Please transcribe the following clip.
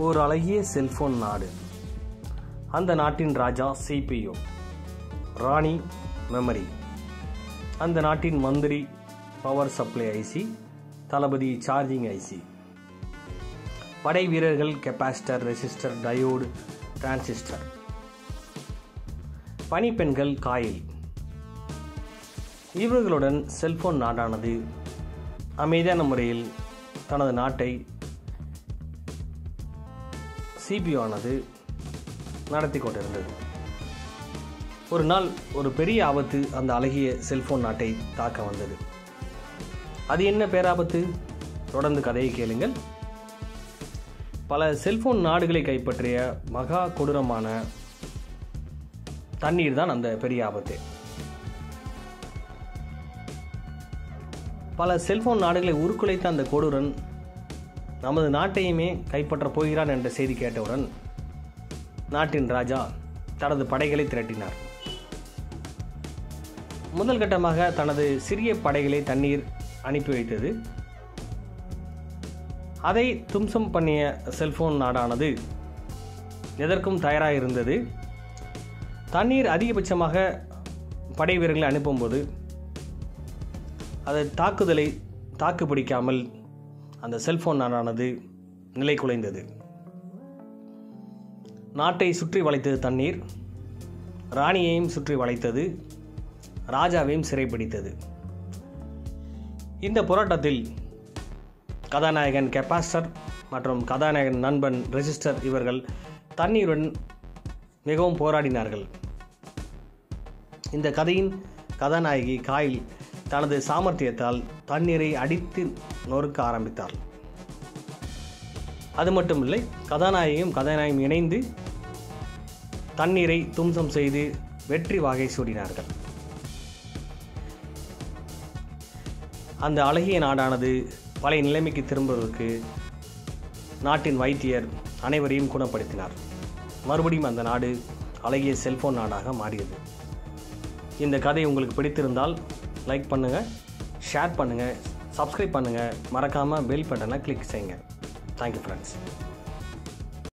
ஒரு அழகிய செல்போன் நாடு. அந்த நாட்டின் ராஜா CPU, ராணி மெமரி. அந்த நாட்டின் மந்திரி பவர் சப்ளை ஐசி, தளபதி சார்ஜிங் ஐசி. படை வீரர்கள் கெப்பாசிட்டர், ரெசிஸ்டர், டயோடு, டிரான்சிஸ்டர். பணிப்பெண்கள் காயில். இவர்களுடன் செல்போன் நாடானது அமைதியான முறையில் தனது நாட்டை CPU ஆனது நடத்தி கொண்டிருந்தது. ஒரு நாள் ஒரு பெரிய ஆபத்து அந்த அழகிய செல்போன் நாட்டை தாக்க வந்தது. அது என்ன பேராபத்து? தொடர்ந்து கதையை கேளுங்கள். பல செல்போன் நாடுகளை கைப்பற்றிய மகா கொடூரமான தண்ணீர் தான் அந்த பெரிய ஆபத்து. பல செல்போன் நாடுகளை உருக்குலைத்த அந்த கொடூரன் நமது நாட்டையுமே கைப்பற்ற போகிறான் என்ற செய்தி கேட்டவுடன் நாட்டின் ராஜா தனது படைகளை திரட்டினார். முதல் கட்டமாக தனது சிறிய படைகளை தண்ணீர் அனுப்பி வைத்தது. அதை தும்சம் பண்ணிய செல்போன் நாடானது எதற்கும் தயாராக இருந்தது. தண்ணீர் அதிகபட்சமாக படை வீரர்களை அனுப்பும்போது அது தாக்கு பிடிக்காமல் அந்த செல்போன் நாடானது நிலை குலைந்தது. நாட்டை சுற்றி வளைத்தது தண்ணீர். ராணியையும் சுற்றி வளைத்தது. ராஜாவையும் சிறைப்பிடித்தது. இந்த போராட்டத்தில் கதாநாயகன் கெப்பாசிட்டர் மற்றும் கதாநாயகன் நண்பன் ரெசிஸ்டர் இவர்கள் தண்ணீருடன் மிகவும் போராடினார்கள். இந்த கதையின் கதாநாயகி காயில் தனது சாமர்த்தியத்தால் தண்ணீரை அடித்து நொறுக்க ஆரம்பித்தார். அது மட்டுமில்லை, கதாநாயகியும் இணைந்து தண்ணீரை தும்சம் செய்து வெற்றி வாகை சூடினார்கள். அந்த அழகிய நாடானது பழைய நிலைமைக்கு திரும்புவதற்கு நாட்டின் வைத்தியர் அனைவரையும் குணப்படுத்தினார். மறுபடியும் அந்த நாடு அழகிய செல்போன் நாடாக மாறியது. இந்த கதை உங்களுக்கு பிடித்திருந்தால் லைக் பண்ணுங்கள், ஷேர் பண்ணுங்கள், சப்ஸ்கிரைப் பண்ணுங்கள், மறக்காமல் பெல் பட்டனை கிளிக் செய்யுங்க. Thank you friends.